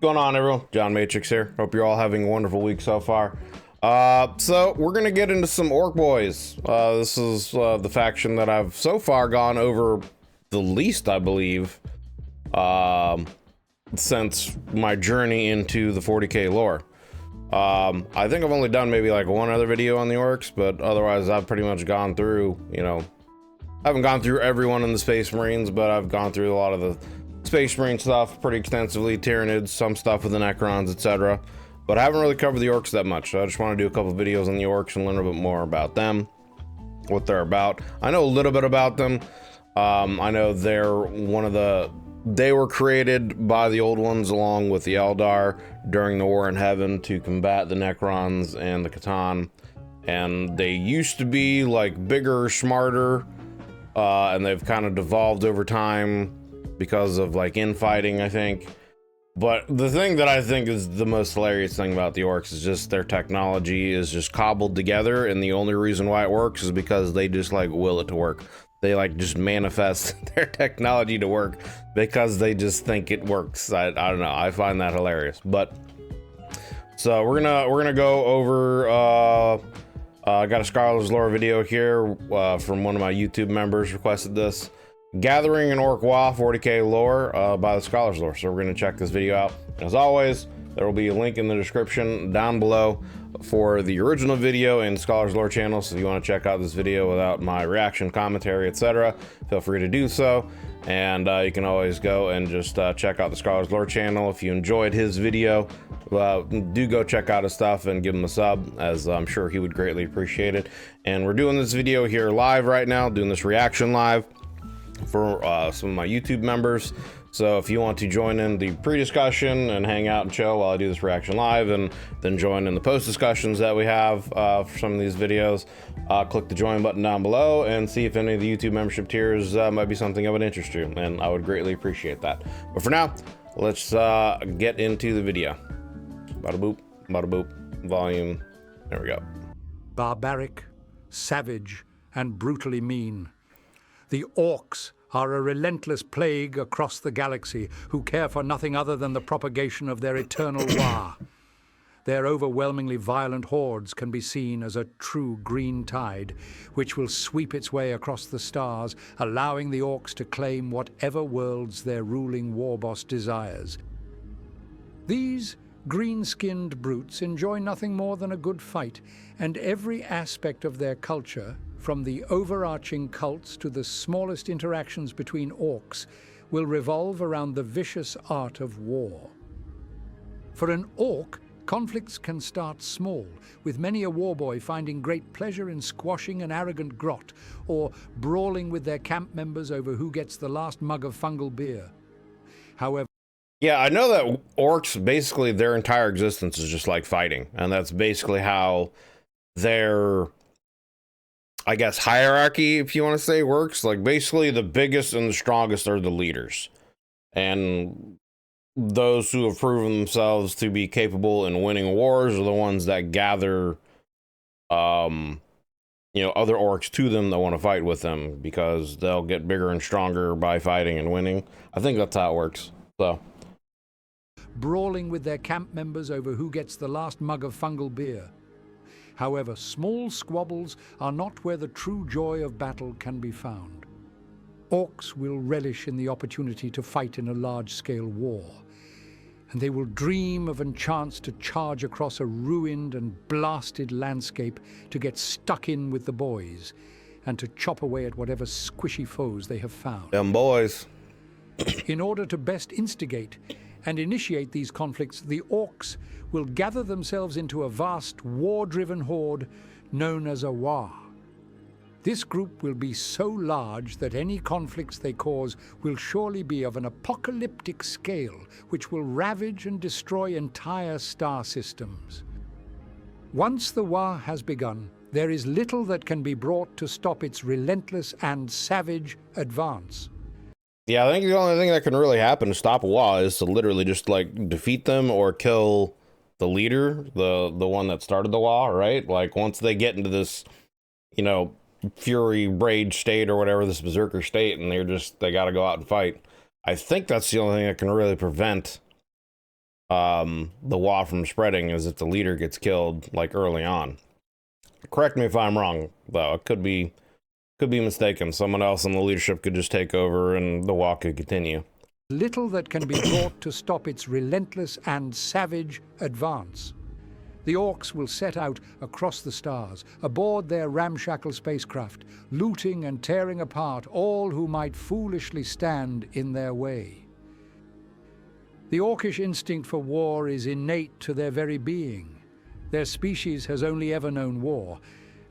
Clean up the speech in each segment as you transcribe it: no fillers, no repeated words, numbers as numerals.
Going on, everyone? John Matrix here. Hope you're all having a wonderful week so far. So we're gonna get into some Orc Boys. This is the faction that I've so far gone over the least, I believe, since my journey into the 40K lore. I think I've only done maybe like one other video on the Orcs, but otherwise I've pretty much gone through, you know, I haven't gone through everyone in the Space Marines, but I've gone through a lot of the Space Marine stuff pretty extensively, Tyranids, some stuff with the Necrons, etc. But I haven't really covered the Orcs that much, so I just want to do a couple videos on the Orcs and learn a bit more about them, what they're about. I know a little bit about them. I know they were created by the Old Ones along with the Eldar during the War in Heaven to combat the Necrons and the Catan. And they used to be like bigger, smarter, and they've kind of devolved over time because of like infighting, I think. But the thing that I think is the most hilarious thing about the Orcs is just their technology is just cobbled together, and the only reason why it works is because they just like will it to work. They like just manifest their technology to work because they just think it works. I don't know, I find that hilarious. But so we're gonna go over I got a Scholar's Lore video here from one of my YouTube members requested this. Gathering an ORK WAAAGH 40K lore by the Scholar's Lore. So we're going to check this video out. As always, there will be a link in the description down below for the original video and Scholar's Lore channel. So if you want to check out this video without my reaction, commentary, etc., feel free to do so. And you can always go and just check out the Scholar's Lore channel. If you enjoyed his video, do go check out his stuff and give him a sub, as I'm sure he would greatly appreciate it. And we're doing this video here live right now, doing this reaction live for some of my YouTube members. So if you want to join in the pre-discussion and hang out and chill while I do this reaction live, and then join in the post-discussions that we have for some of these videos, click the join button down below and see if any of the YouTube membership tiers might be something that would interest you, and I would greatly appreciate that. But for now, let's get into the video. Bada boop, volume, there we go. Barbaric, savage, and brutally mean. The Orcs are a relentless plague across the galaxy who care for nothing other than the propagation of their eternal Waaagh. Their overwhelmingly violent hordes can be seen as a true green tide, which will sweep its way across the stars, allowing the Orcs to claim whatever worlds their ruling war boss desires. These green-skinned brutes enjoy nothing more than a good fight, and every aspect of their culture, from the overarching cults to the smallest interactions between orcs, will revolve around the vicious art of war. For an orc, conflicts can start small, with many a warboy finding great pleasure in squashing an arrogant grot or brawling with their camp members over who gets the last mug of fungal beer. However, yeah, I know that orcs, basically their entire existence is just like fighting, and that's basically how their, I guess, hierarchy, if you want to say, works. Like, basically the biggest and the strongest are the leaders, and those who have proven themselves to be capable in winning wars are the ones that gather you know, other orcs to them that want to fight with them, because they'll get bigger and stronger by fighting and winning. I think that's how it works. So brawling with their camp members over who gets the last mug of fungal beer. However, small squabbles are not where the true joy of battle can be found. Orcs will relish in the opportunity to fight in a large-scale war, and they will dream of a chance to charge across a ruined and blasted landscape to get stuck in with the boys and to chop away at whatever squishy foes they have found. them boys. In order to best instigate and initiate these conflicts, the Orcs will gather themselves into a vast war-driven horde known as a WAAAGH. This group will be so large that any conflicts they cause will surely be of an apocalyptic scale, which will ravage and destroy entire star systems. Once the WAAAGH has begun, there is little that can be brought to stop its relentless and savage advance. Yeah, I think the only thing that can really happen to stop a WAAAGH is to literally just like defeat them or kill the leader, the one that started the WAAAGH, right? Like, once they get into this, you know, fury rage state or whatever, this berserker state, and they got to go out and fight. I think that's the only thing that can really prevent the WAAAGH from spreading is if the leader gets killed like early on. Correct me if I'm wrong, though. It could be mistaken. Someone else in the leadership could just take over and the WAAAGH could continue. Little that can be brought to stop its relentless and savage advance. The orcs will set out across the stars, aboard their ramshackle spacecraft, looting and tearing apart all who might foolishly stand in their way. The orcish instinct for war is innate to their very being. Their species has only ever known war,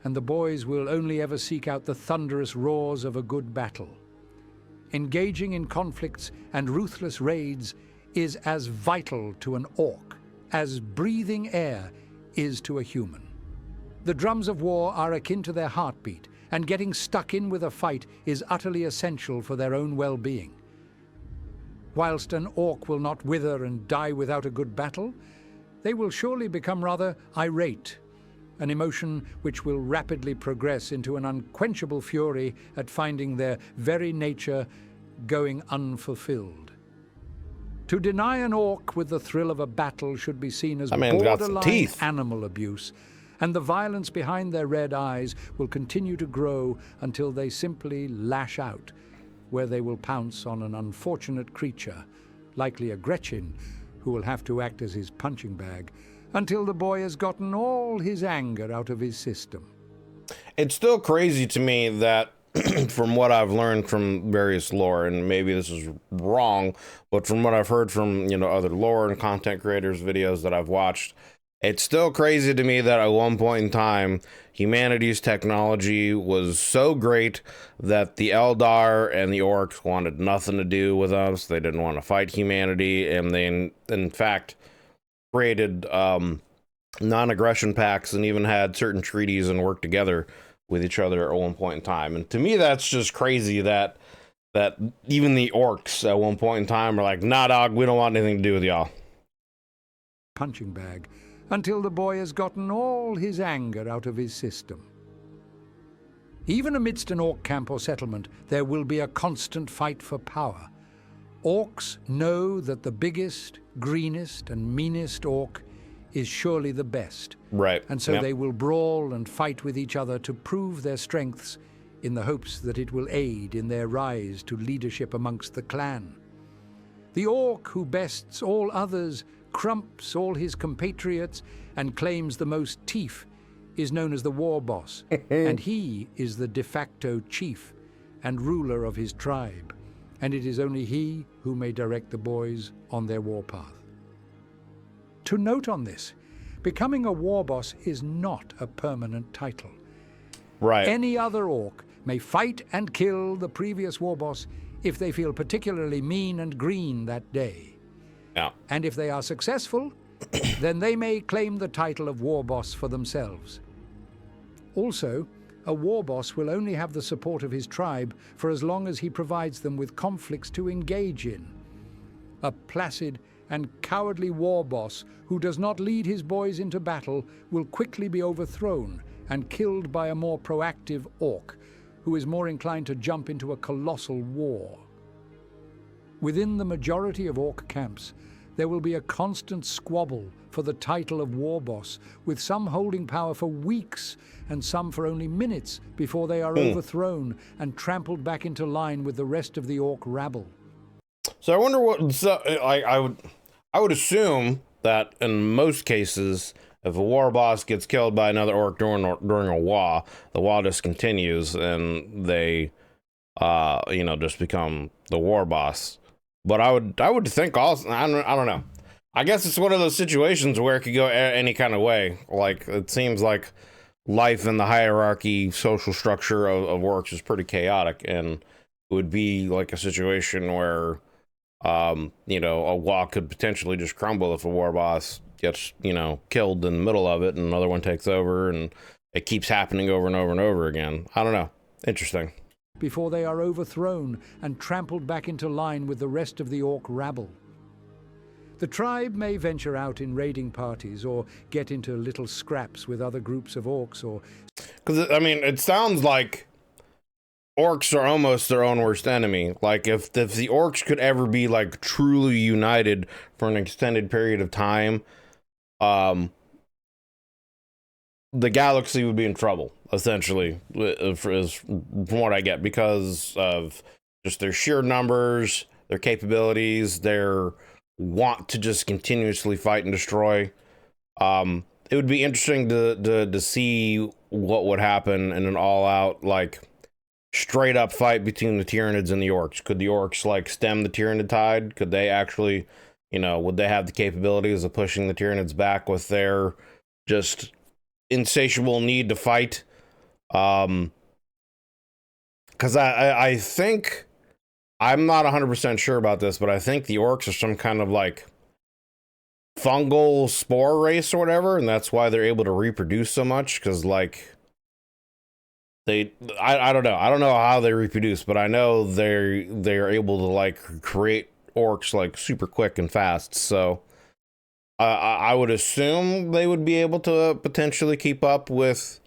and the boys will only ever seek out the thunderous roars of a good battle. Engaging in conflicts and ruthless raids is as vital to an orc as breathing air is to a human. The drums of war are akin to their heartbeat, and getting stuck in with a fight is utterly essential for their own well-being. Whilst an orc will not wither and die without a good battle, they will surely become rather irate, an emotion which will rapidly progress into an unquenchable fury at finding their very nature going unfulfilled. To deny an orc with the thrill of a battle should be seen as borderline animal abuse, and the violence behind their red eyes will continue to grow until they simply lash out, where they will pounce on an unfortunate creature, likely a Gretchen, who will have to act as his punching bag, until the boy has gotten all his anger out of his system. It's still crazy to me that from what I've learned from various lore, and maybe this is wrong, but from what I've heard from, you know, other lore and content creators videos that I've watched, it's still crazy to me that at one point in time, humanity's technology was so great that the Eldar and the orcs wanted nothing to do with us. They didn't want to fight humanity, and they, in fact, created non-aggression pacts and even had certain treaties and worked together with each other at one point in time. And to me, that's just crazy that even the orcs at one point in time are like, nah, dog, we don't want anything to do with y'all. Punching bag, until the boy has gotten all his anger out of his system. Even amidst an orc camp or settlement, there will be a constant fight for power. Orcs know that the biggest, greenest, and meanest orc is surely the best. Right. And so they will brawl and fight with each other to prove their strengths in the hopes that it will aid in their rise to leadership amongst the clan. The orc who bests all others, crumps all his compatriots, and claims the most teeth is known as the war boss, and he is the de facto chief and ruler of his tribe, and it is only he who may direct the boys on their warpath. To note on this, becoming a war boss is not a permanent title. Right. Any other orc may fight and kill the previous war boss if they feel particularly mean and green that day. Yeah. And if they are successful, then they may claim the title of war boss for themselves. Also, a war boss will only have the support of his tribe for as long as he provides them with conflicts to engage in. A placid and cowardly war boss who does not lead his boys into battle will quickly be overthrown and killed by a more proactive orc who is more inclined to jump into a colossal war. Within the majority of orc camps, there will be a constant squabble for the title of war boss, with some holding power for weeks and some for only minutes before they are overthrown and trampled back into line with the rest of the orc rabble. So I wonder what, I would assume that in most cases, if a war boss gets killed by another orc during a WAAAGH, the WAAAGH just continues and they, you know, just become the war boss. But I would think also, I don't know. I guess it's one of those situations where it could go any kind of way. Like, it seems like life in the hierarchy, social structure of orcs is pretty chaotic, and it would be like a situation where, you know, a WAAAGH could potentially just crumble if a war boss gets, you know, killed in the middle of it and another one takes over, and it keeps happening over and over and over again. I don't know. Interesting. Before they are overthrown and trampled back into line with the rest of the orc rabble. The tribe may venture out in raiding parties or get into little scraps with other groups of orcs or... Because, I mean, it sounds like orcs are almost their own worst enemy. Like, if the orcs could ever be, like, truly united for an extended period of time, the galaxy would be in trouble, essentially, from what I get, because of just their sheer numbers, their capabilities, their want to just continuously fight and destroy. It would be interesting to see what would happen in an all-out, like, straight up fight between the Tyranids and the orcs. Could the orcs, like, stem the Tyranid tide? Could they actually, you know, would they have the capabilities of pushing the Tyranids back with their just insatiable need to fight? Because I think, I'm not 100% sure about this, but I think the orcs are some kind of, like, fungal spore race or whatever, and that's why they're able to reproduce so much, because, like, I don't know how they reproduce, but I know they're able to, like, create orcs, like, super quick and fast. So I would assume they would be able to potentially keep up with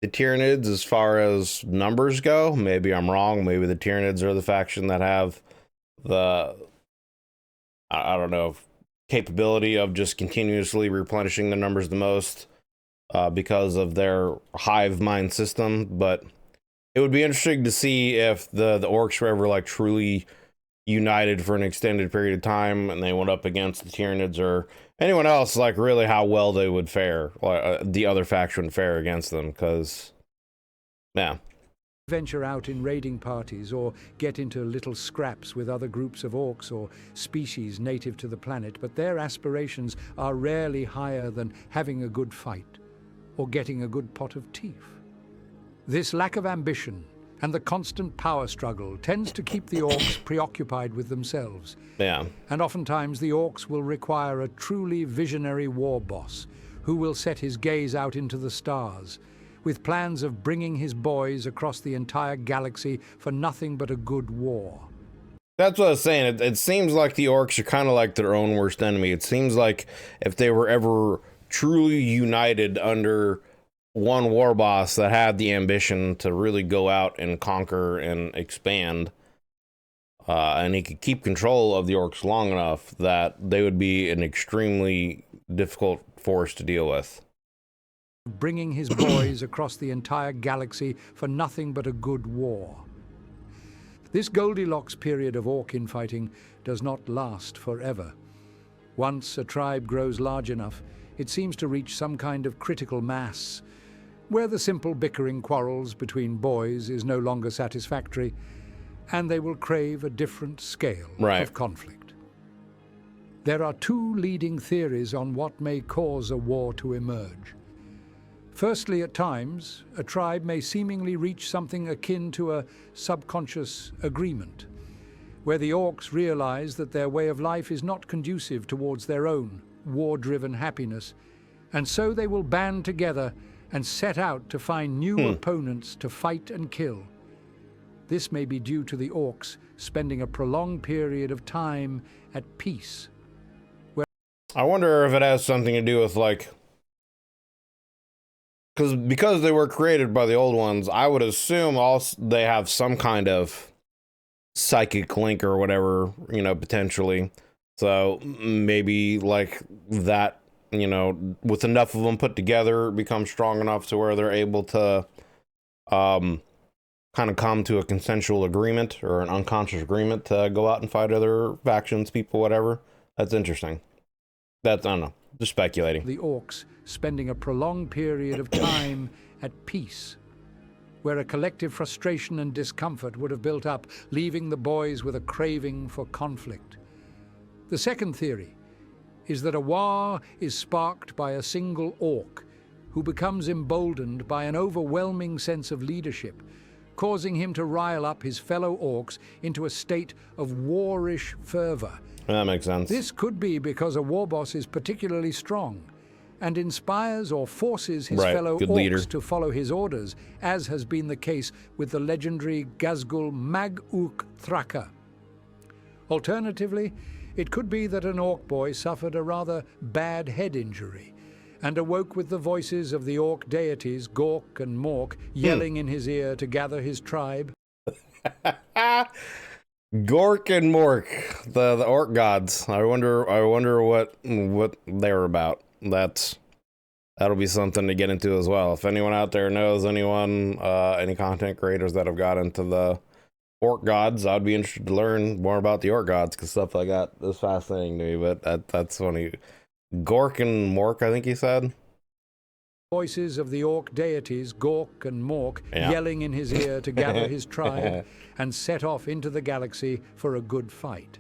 the Tyranids as far as numbers go. Maybe I'm wrong. Maybe the Tyranids are the faction that have the, I don't know, capability of just continuously replenishing the numbers the most, because of their hive mind system. But it would be interesting to see if the orcs were ever, like, truly united for an extended period of time and they went up against the Tyranids or anyone else, like, really how well they would fare, the other faction would fare against them, because, yeah. Venture out in raiding parties or get into little scraps with other groups of orcs or species native to the planet, but their aspirations are rarely higher than having a good fight or getting a good pot of teeth. This lack of ambition and the constant power struggle tends to keep the orcs preoccupied with themselves. Yeah. And oftentimes the orcs will require a truly visionary war boss who will set his gaze out into the stars, with plans of bringing his boys across the entire galaxy for nothing but a good war. That's what I was saying. It seems like the orcs are kind of like their own worst enemy. It seems like if they were ever truly united under one war boss that had the ambition to really go out and conquer and expand, and he could keep control of the orcs long enough, that they would be an extremely difficult force to deal with. Bringing his boys across the entire galaxy for nothing but a good war. This Goldilocks period of orc infighting does not last forever. Once a tribe grows large enough, it seems to reach some kind of critical mass, where the simple bickering quarrels between boys is no longer satisfactory, and they will crave a different scale of conflict. There are two leading theories on what may cause a war to emerge. Firstly, at times, a tribe may seemingly reach something akin to a subconscious agreement, where the orcs realize that their way of life is not conducive towards their own war-driven happiness, and so they will band together and set out to find new opponents to fight and kill. This may be due to the orcs spending a prolonged period of time at peace. I wonder if it has something to do with, like, because they were created by the old ones, I would assume also they have some kind of psychic link or whatever, you know, potentially. So maybe, like, that, you know, with enough of them put together, become strong enough to where they're able to kind of come to a consensual agreement or an unconscious agreement to go out and fight other factions, people, whatever. That's interesting. That's, I don't know, just speculating. The orcs spending a prolonged period of time at peace, where a collective frustration and discomfort would have built up, leaving the boys with a craving for conflict. The second theory is that a war is sparked by a single orc who becomes emboldened by an overwhelming sense of leadership, causing him to rile up his fellow orcs into a state of warish fervor. That makes sense. This could be because a war boss is particularly strong and inspires or forces his fellow orcs to follow his orders, as has been the case with the legendary Gazgul Mag-Uk Thraka. Alternatively, it could be that an orc boy suffered a rather bad head injury and awoke with the voices of the orc deities Gork and Mork yelling in his ear to gather his tribe. Gork and Mork, the orc gods. I wonder what they're about. That'll be something to get into as well. If anyone out there knows anyone, any content creators that have got into the orc gods, I'd be interested to learn more about the orc gods, because stuff like that is fascinating to me. But that's funny. Gork and Mork, I think he said. Voices of the orc deities, Gork and Mork, Yeah. yelling in his ear to gather his tribe and set off into the galaxy for a good fight.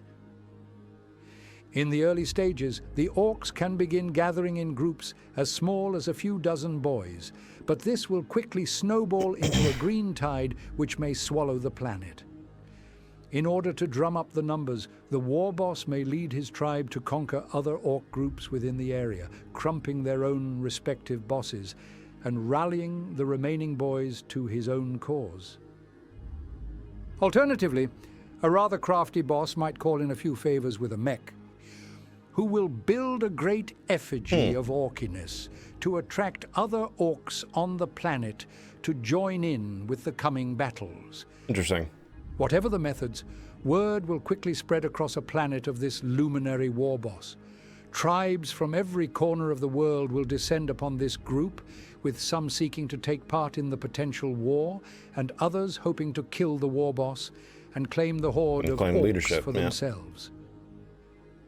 In the early stages, the orcs can begin gathering in groups as small as a few dozen boys, but this will quickly snowball into a green tide which may swallow the planet. In order to drum up the numbers, the war boss may lead his tribe to conquer other orc groups within the area, crumping their own respective bosses and rallying the remaining boys to his own cause. Alternatively, a rather crafty boss might call in a few favors with a mech, who will build a great effigy of orkiness to attract other orcs on the planet to join in with the coming battles. Interesting. Whatever the methods, word will quickly spread across a planet of this luminary war boss. Tribes from every corner of the world will descend upon this group, with some seeking to take part in the potential war, and others hoping to kill the war boss and claim the horde of orcs leadership for themselves.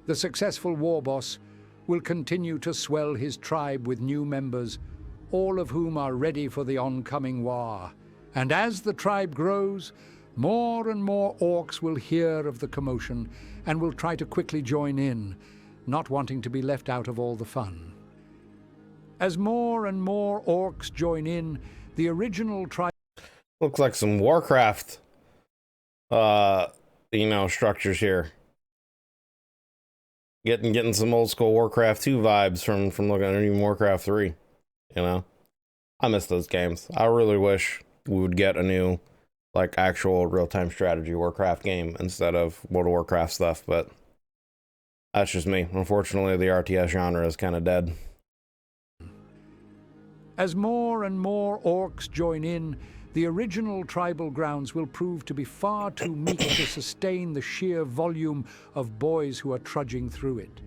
The successful war boss will continue to swell his tribe with new members, all of whom are ready for the oncoming war. And as the tribe grows, more and more orcs will hear of the commotion and will try to quickly join in, not wanting to be left out of all the fun. As more and more orcs join in, the original tribe... Looks like some Warcraft, structures here. Getting some old school Warcraft 2 vibes from looking at even Warcraft 3. I miss those games. I really wish we would get a new, like, actual real-time strategy Warcraft game instead of World of Warcraft stuff, but that's just me. Unfortunately, the RTS genre is kind of dead. As more and more orcs join in, the original tribal grounds will prove to be far too meek to sustain the sheer volume of boys who are trudging through it.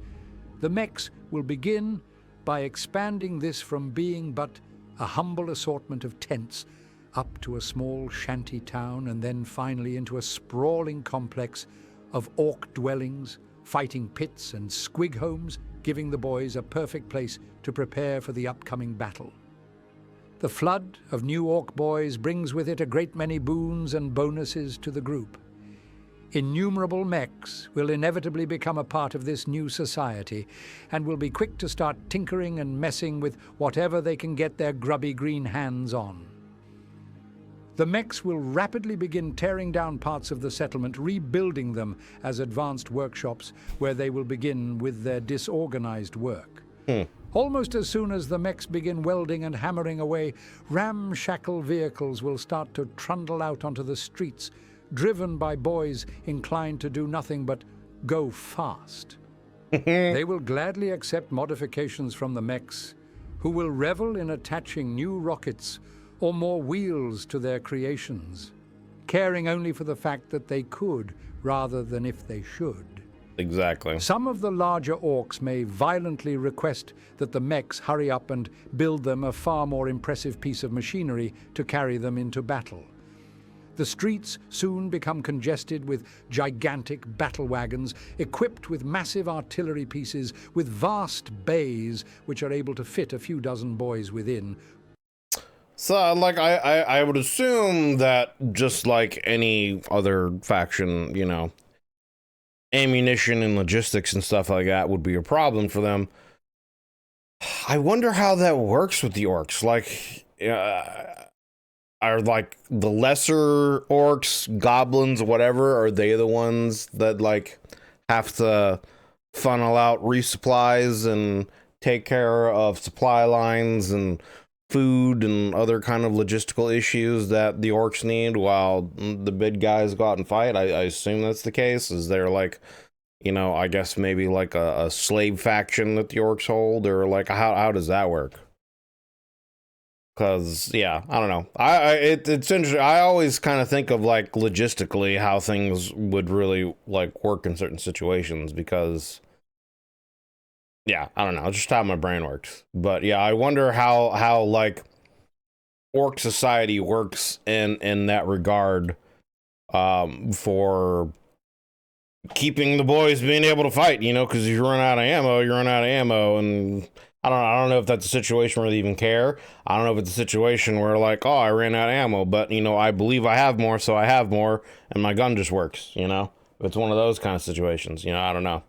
The mechs will begin by expanding this from being but a humble assortment of tents up to a small shanty town, and then finally into a sprawling complex of orc dwellings, fighting pits and squig homes, giving the boys a perfect place to prepare for the upcoming battle. The flood of new orc boys brings with it a great many boons and bonuses to the group. Innumerable mechs will inevitably become a part of this new society and will be quick to start tinkering and messing with whatever they can get their grubby green hands on. The mechs will rapidly begin tearing down parts of the settlement, rebuilding them as advanced workshops where they will begin with their disorganized work. Almost as soon as the mechs begin welding and hammering away, ramshackle vehicles will start to trundle out onto the streets, driven by boys inclined to do nothing but go fast. They will gladly accept modifications from the mechs, who will revel in attaching new rockets or more wheels to their creations, caring only for the fact that they could rather than if they should. Exactly. Some of the larger orcs may violently request that the mechs hurry up and build them a far more impressive piece of machinery to carry them into battle. The streets soon become congested with gigantic battle wagons equipped with massive artillery pieces with vast bays which are able to fit a few dozen boys within. So, like, I would assume that just like any other faction, ammunition and logistics and stuff like that would be a problem for them. I wonder how that works with the orcs. Like, are like the lesser orcs, goblins, whatever, are they the ones that like have to funnel out resupplies and take care of supply lines and food and other kind of logistical issues that the orcs need while the big guys go out and fight? I assume that's the case. Is there like, I guess maybe like a slave faction that the orcs hold, or like how does that work? Cause yeah, I don't know. It's interesting. I always kind of think of like logistically how things would really like work in certain situations because yeah, I don't know. It's just how my brain works. But yeah, I wonder how like orc society works in that regard, for keeping the boys being able to fight, you know, because if you run out of ammo, you run out of ammo. And I don't know if that's a situation where they even care. I don't know if it's a situation where like, oh, I ran out of ammo, but you know, I believe I have more, so I have more, and my gun just works, you know. If it's one of those kind of situations, you know, I don't know.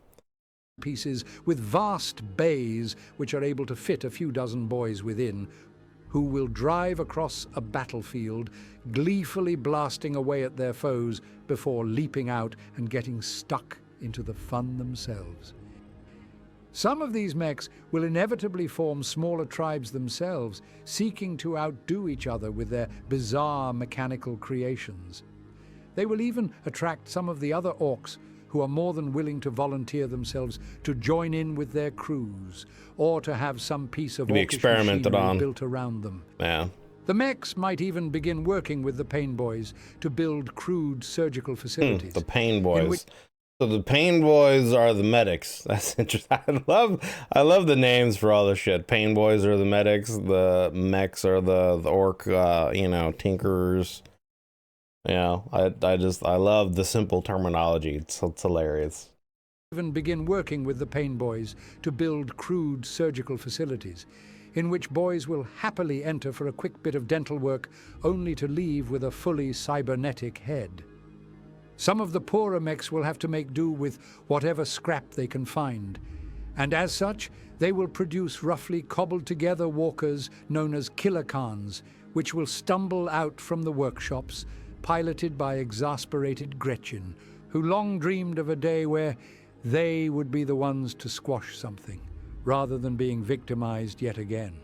Pieces with vast bays which are able to fit a few dozen boys within, who will drive across a battlefield, gleefully blasting away at their foes before leaping out and getting stuck into the fun themselves. Some of these mechs will inevitably form smaller tribes themselves, seeking to outdo each other with their bizarre mechanical creations. They will even attract some of the other orcs who are more than willing to volunteer themselves to join in with their crews, or to have some piece of orcish machinery built around them. Yeah. The mechs might even begin working with the Pain Boys to build crude surgical facilities. The Pain Boys. So the Pain Boys are the medics. That's interesting. I love the names for all this shit. Pain Boys are the medics. The mechs are the orc, you know, tinkerers. You know, I love the simple terminology. It's hilarious. Even begin working with the Pain Boys to build crude surgical facilities, in which boys will happily enter for a quick bit of dental work, only to leave with a fully cybernetic head. Some of the poorer mechs will have to make do with whatever scrap they can find, and as such, they will produce roughly cobbled-together walkers known as kilokans, which will stumble out from the workshops, piloted by exasperated Gretchen, who long dreamed of a day where they would be the ones to squash something, rather than being victimized yet again.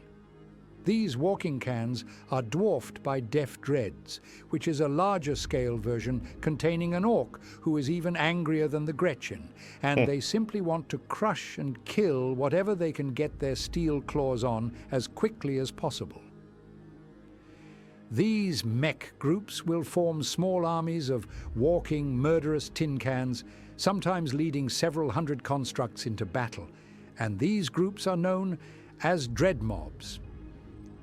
These walking cans are dwarfed by Deaf Dreads, which is a larger-scale version containing an orc who is even angrier than the Gretchen, and they simply want to crush and kill whatever they can get their steel claws on as quickly as possible. These mech groups will form small armies of walking, murderous tin cans, sometimes leading several hundred constructs into battle, and these groups are known as dread mobs.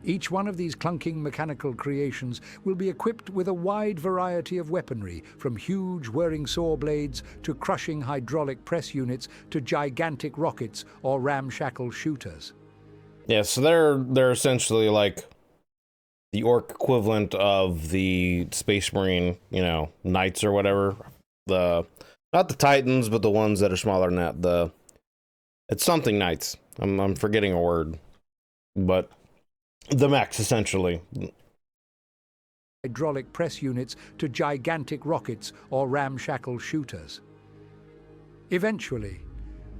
Each one of these clunking mechanical creations will be equipped with a wide variety of weaponry, from huge whirring saw blades to crushing hydraulic press units to gigantic rockets or ramshackle shooters. Yeah, so they're essentially like the orc equivalent of the Space Marine, you know, knights or whatever. Not the Titans, but the ones that are smaller than that. It's something knights. I'm forgetting a word, but the mechs essentially. Hydraulic press units to gigantic rockets or ramshackle shooters. Eventually,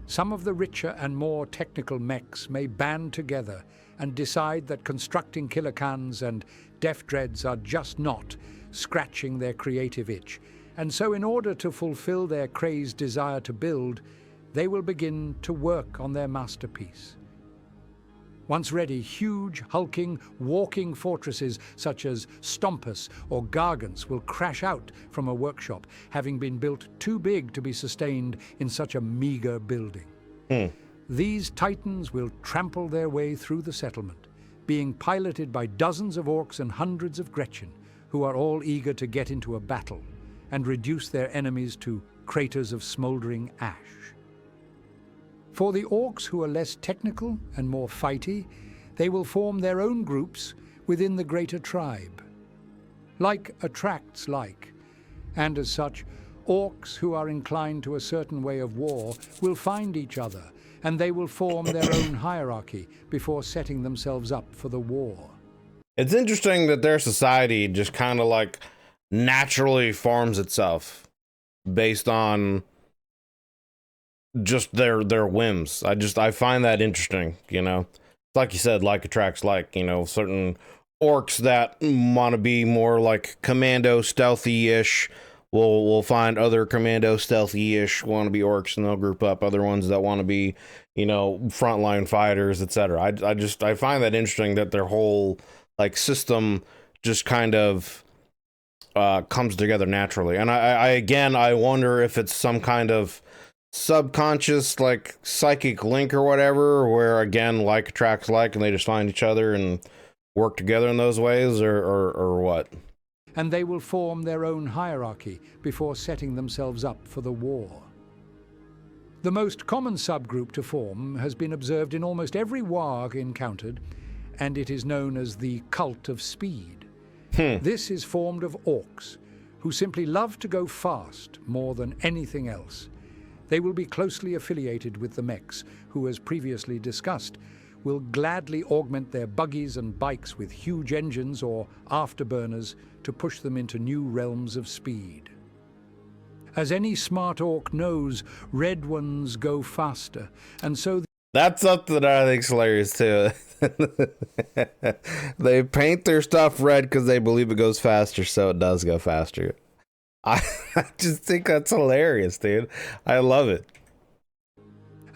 some of the richer and more technical mechs may band together and decide that constructing kilokans and Deaf Dreads are just not scratching their creative itch, and so in order to fulfill their crazed desire to build, they will begin to work on their masterpiece. Once ready, huge, hulking, walking fortresses such as Stompus or Gargants will crash out from a workshop, having been built too big to be sustained in such a meager building. These titans will trample their way through the settlement, being piloted by dozens of orcs and hundreds of Gretchen, who are all eager to get into a battle and reduce their enemies to craters of smoldering ash. For the orcs who are less technical and more fighty, they will form their own groups within the greater tribe. Like attracts like, and as such, orcs who are inclined to a certain way of war will find each other, and they will form their own hierarchy before setting themselves up for the war. It's interesting that their society just kind of like naturally forms itself based on just their whims. I find that interesting, you know. Like you said, like attracts like, you know, certain orcs that want to be more like commando stealthy-ish will find other commando stealthy-ish want to be orcs, and they'll group up. Other ones that want to be, you know, frontline fighters, etc. I find that interesting that their whole like system just kind of comes together naturally. And I wonder if it's some kind of subconscious, like, psychic link or whatever, where again, like attracts like, and they just find each other and work together in those ways, or what? And they will form their own hierarchy before setting themselves up for the war. The most common subgroup to form has been observed in almost every WAAAGH encountered, and it is known as the Cult of Speed. This is formed of orcs, who simply love to go fast more than anything else. They will be closely affiliated with the mechs, who, as previously discussed, will gladly augment their buggies and bikes with huge engines or afterburners to push them into new realms of speed. As any smart orc knows, red ones go faster, and so that's something that I think's hilarious too. They paint their stuff red because they believe it goes faster, so it does go faster. I just think that's hilarious, dude. I love it.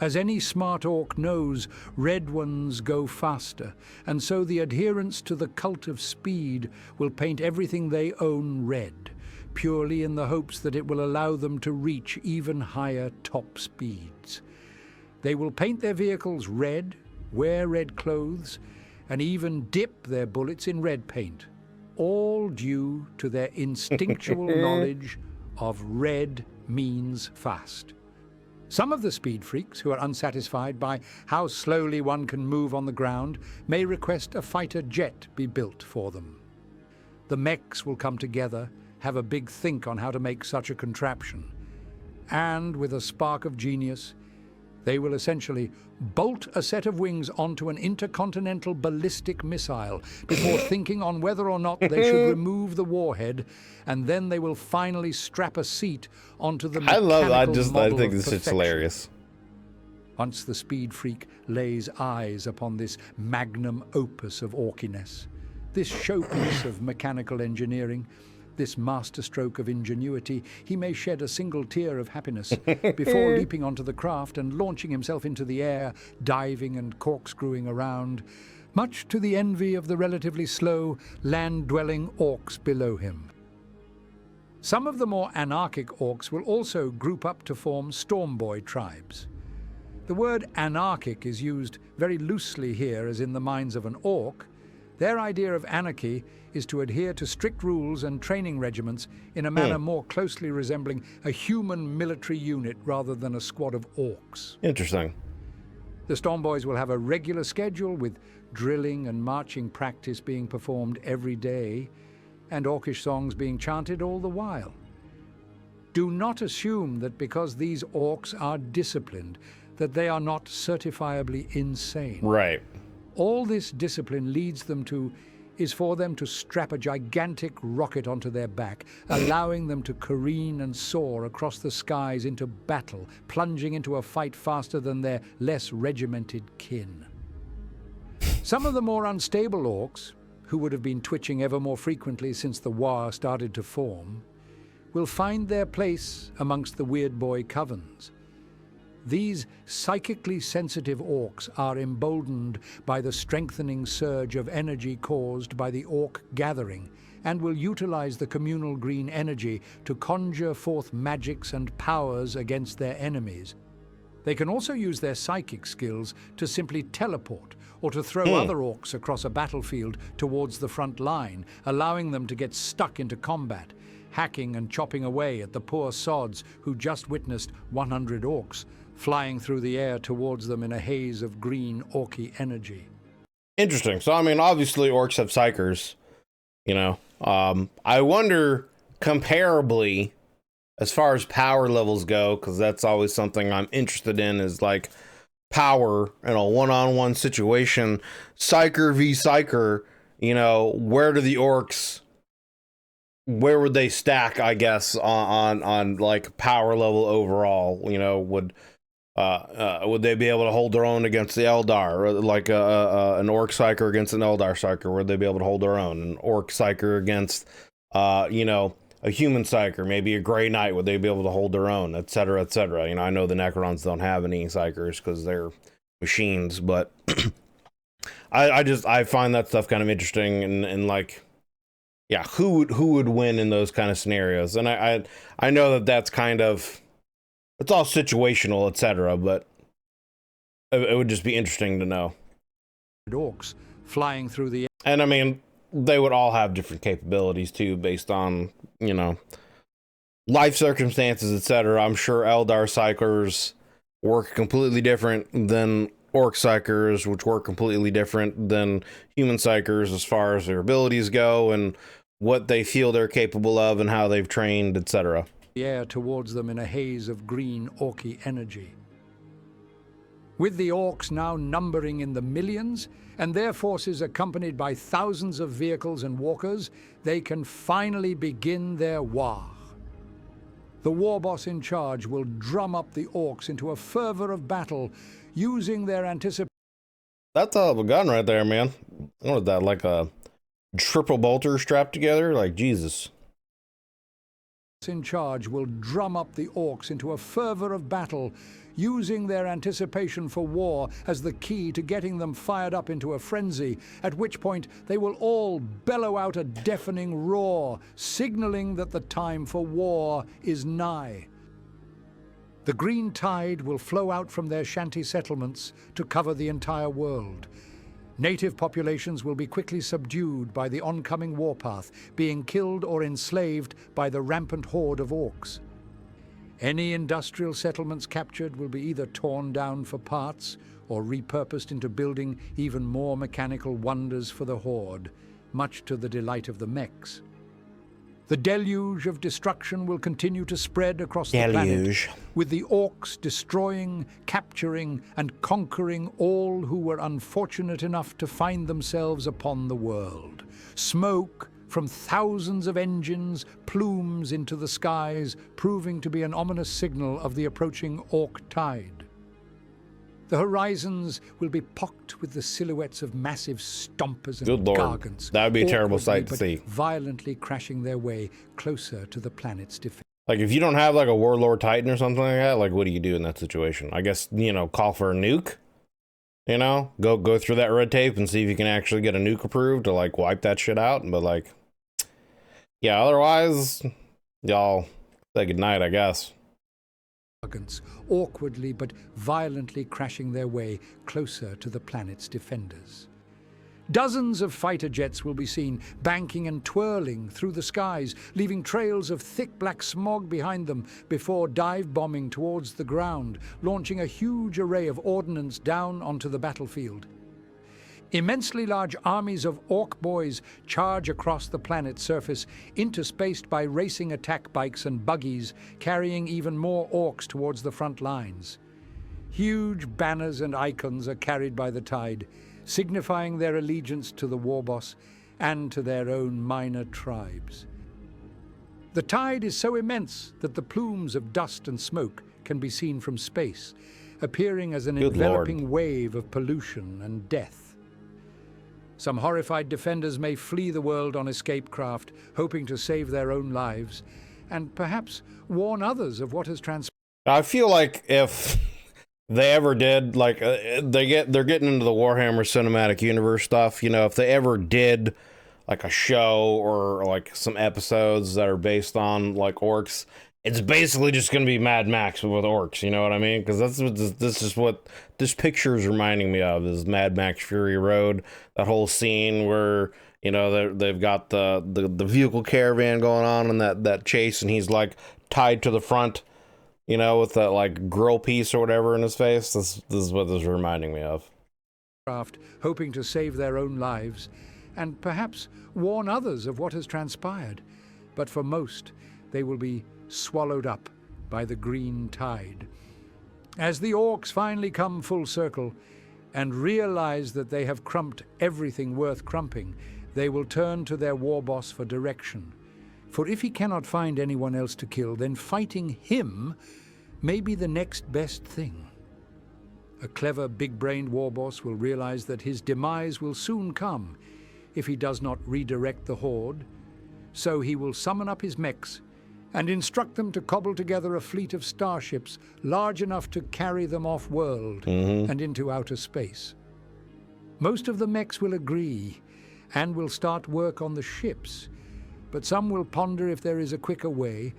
As any smart orc knows, red ones go faster, and so the adherents to the Cult of Speed will paint everything they own red, purely in the hopes that it will allow them to reach even higher top speeds. They will paint their vehicles red, wear red clothes, and even dip their bullets in red paint, all due to their instinctual knowledge of red means fast. Some of the speed freaks who are unsatisfied by how slowly one can move on the ground may request a fighter jet be built for them. The mechs will come together, have a big think on how to make such a contraption, and with a spark of genius, they will essentially bolt a set of wings onto an intercontinental ballistic missile before thinking on whether or not they should remove the warhead, and then they will finally strap a seat onto the mechanical model I of think this is perfection. hilarious. Once the speed freak lays eyes upon this magnum opus of orkiness, this showpiece of mechanical engineering, this masterstroke of ingenuity, he may shed a single tear of happiness before leaping onto the craft and launching himself into the air, diving and corkscrewing around, much to the envy of the relatively slow, land-dwelling orcs below him. Some of the more anarchic orcs will also group up to form Stormboy tribes. The word anarchic is used very loosely here, as in the minds of an orc. Their idea of anarchy is to adhere to strict rules and training regiments in a manner more closely resembling a human military unit rather than a squad of orcs. Interesting. The Stormboys will have a regular schedule with drilling and marching practice being performed every day and orcish songs being chanted all the while. Do not assume that because these orcs are disciplined, that they are not certifiably insane. Right. All this discipline leads them to is for them to strap a gigantic rocket onto their back, allowing them to careen and soar across the skies into battle, plunging into a fight faster than their less regimented kin. Some of the more unstable orcs, who would have been twitching ever more frequently since the WAAAGH started to form, will find their place amongst the weird boy covens. These psychically sensitive orcs are emboldened by the strengthening surge of energy caused by the orc gathering, and will utilize the communal green energy to conjure forth magics and powers against their enemies. They can also use their psychic skills to simply teleport or to throw other orcs across a battlefield towards the front line, allowing them to get stuck into combat, hacking and chopping away at the poor sods who just witnessed 100 orcs flying through the air towards them in a haze of green orky energy. Interesting. So, I mean, obviously orcs have psychers, you know. I wonder, comparably, as far as power levels go, because that's always something I'm interested in, is like power in a one-on-one situation, psyker v psyker, you know, where do the orcs, where would they stack, I guess, on like power level overall? You know, would they be able to hold their own against the Eldar, or like an orc psyker against an Eldar psyker? Would they be able to hold their own? An orc psyker against, you know, a human psyker, maybe a Grey Knight, would they be able to hold their own, etc., etc.? You know, I know the Necrons don't have any psychers because they're machines, but I find that stuff kind of interesting, and like, yeah, who would win in those kind of scenarios? And I know that that's kind of, it's all situational, etc. But it would just be interesting to know. Orcs flying through the air. And I mean, they would all have different capabilities too, based on, you know, life circumstances, etc. I'm sure Eldar Psychers work completely different than Orc Psychers, which work completely different than human Psychers as far as their abilities go and what they feel they're capable of and how they've trained, etc. The air towards them in a haze of green orky energy. With the Orcs now numbering in the millions, and their forces accompanied by thousands of vehicles and walkers, they can finally begin their WAAAGH. The war boss in charge will drum up the Orcs into a fervor of battle, using their anticipation. That's a hell of a gun right there, man. What is that, like a triple bolter strapped together? Like, Jesus. In charge will drum up the Orcs into a fervor of battle, using their anticipation for war as the key to getting them fired up into a frenzy, at which point they will all bellow out a deafening roar, signaling that the time for war is nigh. The green tide will flow out from their shanty settlements to cover the entire world. Native populations will be quickly subdued by the oncoming warpath, being killed or enslaved by the rampant horde of Orcs. Any industrial settlements captured will be either torn down for parts or repurposed into building even more mechanical wonders for the horde, much to the delight of the mechs. The deluge of destruction will continue to spread across the planet, with the Orcs destroying, capturing, and conquering all who were unfortunate enough to find themselves upon the world. Smoke from thousands of engines plumes into the skies, proving to be an ominous signal of the approaching Orc tide. The horizons will be pocked with the silhouettes of massive stompers and gargants. That would be a terrible sight to see. Violently crashing their way closer to the planet's defense. Like, if you don't have like a Warlord Titan or something like that, like, what do you do in that situation? I guess, you know, call for a nuke. You know, go through that red tape and see if you can actually get a nuke approved to like wipe that shit out. But like, yeah, otherwise, y'all say goodnight, I guess. Awkwardly but violently crashing their way closer to the planet's defenders. Dozens of fighter jets will be seen banking and twirling through the skies, leaving trails of thick black smog behind them before dive bombing towards the ground, launching a huge array of ordnance down onto the battlefield. Immensely large armies of Orc boys charge across the planet's surface, interspaced by racing attack bikes and buggies, carrying even more Orcs towards the front lines. Huge banners and icons are carried by the tide, signifying their allegiance to the war boss and to their own minor tribes. The tide is so immense that the plumes of dust and smoke can be seen from space, appearing as an enveloping wave of pollution and death. Some horrified defenders may flee the world on escape craft, hoping to save their own lives, and perhaps warn others of what has transpired. I feel like if they ever did, like, they're getting into the Warhammer Cinematic Universe stuff, you know, if they ever did, like, a show or, like, some episodes that are based on, like, Orcs, it's basically just going to be Mad Max with Orcs, you know what I mean? Because this is what this picture is reminding me of, is Mad Max Fury Road, that whole scene where, you know, they've got the vehicle caravan going on and that chase, and he's, like, tied to the front, you know, with that, like, grill piece or whatever in his face. This is what this is reminding me of. Hoping to save their own lives, and perhaps warn others of what has transpired. But for most, they will be swallowed up by the green tide. As the Orcs finally come full circle and realize that they have crumped everything worth crumping, they will turn to their war boss for direction. For if he cannot find anyone else to kill, then fighting him may be the next best thing. A clever, big-brained war boss will realize that his demise will soon come if he does not redirect the horde. So he will summon up his mechs and instruct them to cobble together a fleet of starships large enough to carry them off-world and into outer space. Most of the mechs will agree and will start work on the ships, but some will ponder if there is a quicker way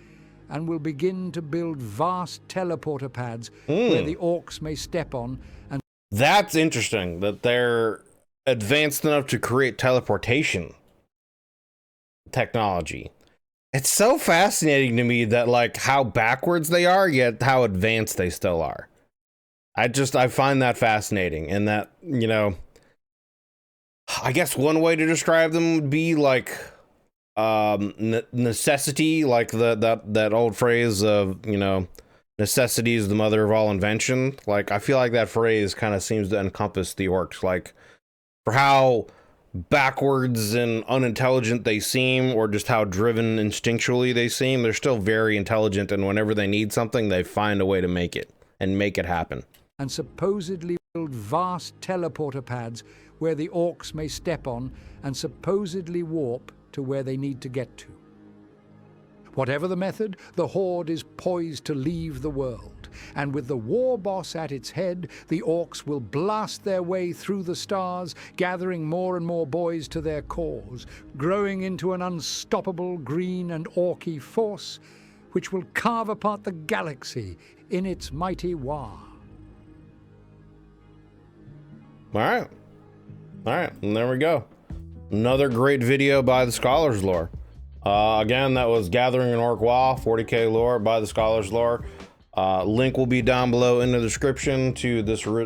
and will begin to build vast teleporter pads where the orcs may step on. And that's interesting that they're advanced enough to create teleportation technology. It's so fascinating to me that, like, how backwards they are, yet how advanced they still are. I find that fascinating, and that, you know, I guess one way to describe them would be like necessity, like that old phrase of, you know, necessity is the mother of all invention. Like, I feel like that phrase kind of seems to encompass the orcs, like, for how backwards and unintelligent they seem, or just how driven instinctually they seem, they're still very intelligent, and whenever they need something, they find a way to make it happen. And supposedly build vast teleporter pads where the orcs may step on and supposedly warp to where they need to get to. Whatever the method, the Horde is poised to leave the world, and with the war boss at its head, the orcs will blast their way through the stars, gathering more and more boys to their cause, growing into an unstoppable green and orky force, which will carve apart the galaxy in its mighty WAAAGH. All right, and there we go. Another great video by the Scholars Lore. Again, that was Gathering an ORK WAAAGH 40K lore by the Scholars Lore. Link will be down below in the description to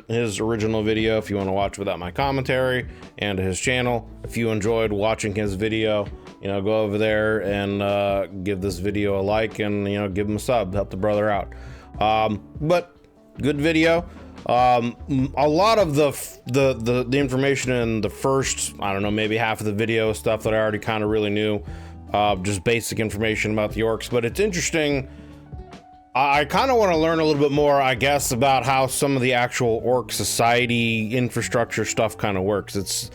his original video if you want to watch without my commentary, and his channel. If you enjoyed watching his video, you know, go over there and give this video a like, and, you know, give him a sub, help the brother out. But good video. A lot of the information in the first, I don't know, maybe half of the video, stuff that I already kind of really knew, just basic information about the orcs. But it's interesting. I kind of want to learn a little bit more, I guess, about how some of the actual orc society infrastructure stuff kind of works. It's,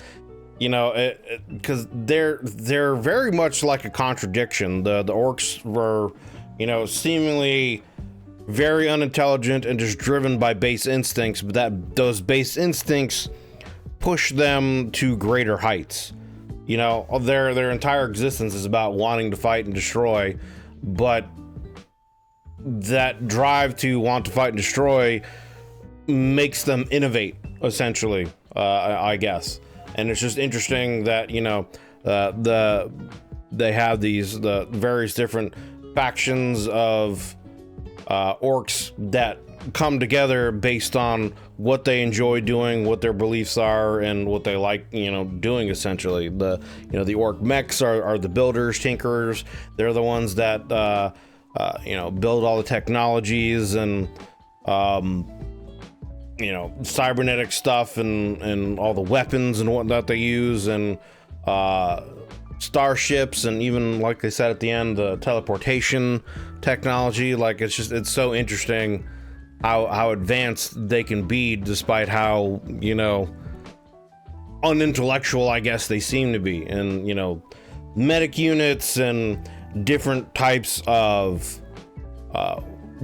you know, because they're very much like a contradiction. The orcs were, you know, seemingly very unintelligent and just driven by base instincts, but those base instincts push them to greater heights. You know, their entire existence is about wanting to fight and destroy, but that drive to want to fight and destroy makes them innovate, essentially, I guess. And it's just interesting that, you know, they have the various different factions of orcs that come together based on what they enjoy doing, what their beliefs are, and what they like, you know, doing. Essentially, the orc mechs are the builders, tinkerers. They're the ones that you know, build all the technologies and you know, cybernetic stuff and all the weapons and whatnot they use, and starships, and even, like they said at the end, the teleportation technology. Like, it's so interesting how advanced they can be, despite how, you know, unintellectual, I guess, they seem to be. And, you know, medic units and different types of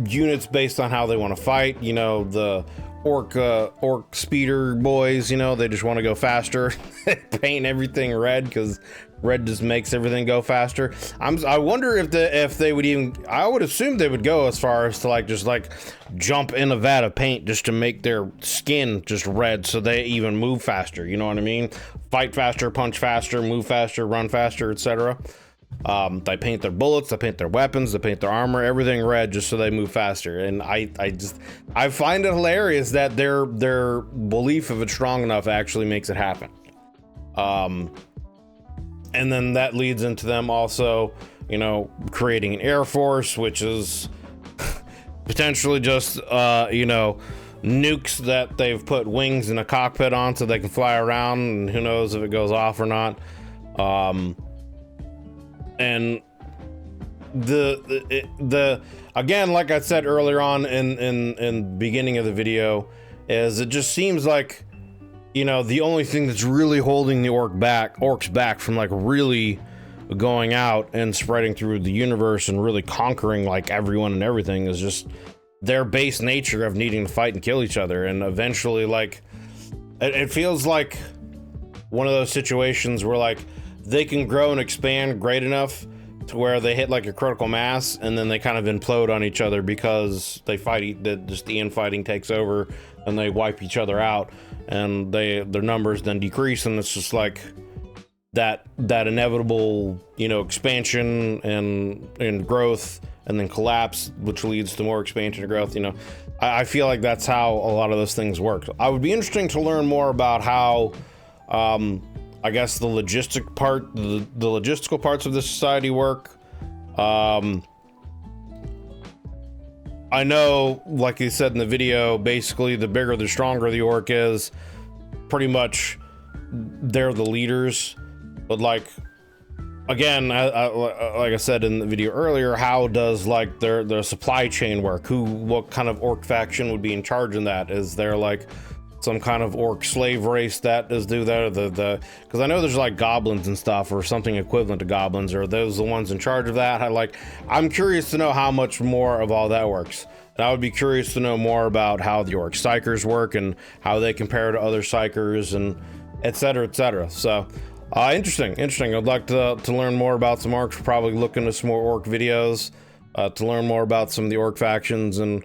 units based on how they want to fight. You know, the orc speeder boys, you know, they just want to go faster. Paint everything red because red just makes everything go faster. I wonder if they would even, I would assume they would go as far as to just jump in a vat of paint just to make their skin just red so they even move faster. You know what I mean? Fight faster, punch faster, move faster, run faster, etc. They paint their bullets, they paint their weapons, they paint their armor, everything red just so they move faster. And I find it hilarious that their belief, if it's strong enough, actually makes it happen. And then that leads into them also, you know, creating an air force, which is potentially just, you know, nukes that they've put wings in a cockpit on so they can fly around, and who knows if it goes off or not. And the again, like I said earlier on in the beginning of the video, is it just seems like, you know, the only thing that's really holding the orcs back from really going out and spreading through the universe and really conquering everyone and everything is just their base nature of needing to fight and kill each other. And eventually, it feels like one of those situations where like they can grow and expand great enough to where they hit like a critical mass and then they kind of implode on each other because they fight, just the infighting takes over and they wipe each other out, and their numbers then decrease, and it's just like that inevitable, you know, expansion and growth, and then collapse, which leads to more expansion and growth. You know, I feel like that's how a lot of those things work. I would be interesting to learn more about how I guess the logistical parts of the society work. I know, like you said in the video, basically the bigger the stronger the orc is, pretty much they're the leaders. But like, again, like I said in the video earlier, how does like their supply chain work? What kind of orc faction would be in charge of that? Is there like some kind of orc slave race that is do that? Because I know there's like goblins and stuff, or something equivalent to goblins. Are those the ones in charge of that? I'm curious to know how much more of all that works. And I would be curious to know more about how the orc psychers work and how they compare to other psychers, and et cetera, et cetera. So interesting. I'd like to learn more about some orcs. Probably look into some more orc videos to learn more about some of the orc factions and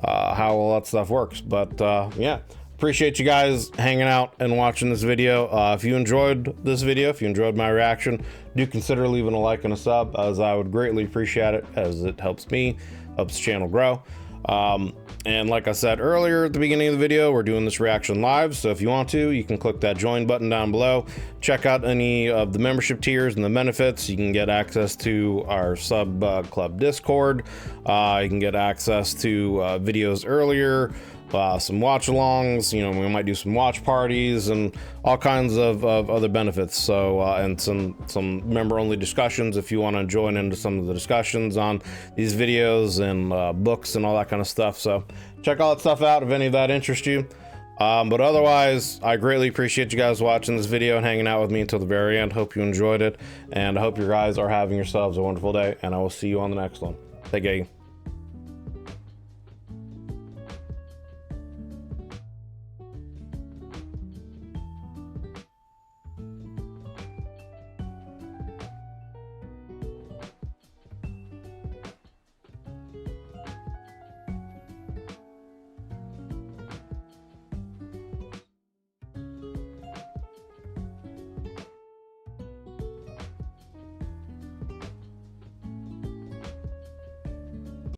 how all that stuff works. But yeah, appreciate you guys hanging out and watching this video. If you enjoyed this video, if you enjoyed my reaction, do consider leaving a like and a sub, as I would greatly appreciate it, as it helps me, helps the channel grow. And like I said earlier at the beginning of the video, we're doing this reaction live, so if you want to, you can click that join button down below. Check out any of the membership tiers and the benefits. You can get access to our sub club Discord. You can get access to videos earlier, some watch alongs, you know, we might do some watch parties and all kinds of other benefits. So and some member only discussions if you want to join into some of the discussions on these videos, and books and all that kind of stuff. So check all that stuff out if any of that interests you. But otherwise, I greatly appreciate you guys watching this video and hanging out with me until the very end. Hope you enjoyed it, and I hope you guys are having yourselves a wonderful day, and I will see you on the next one. Take care.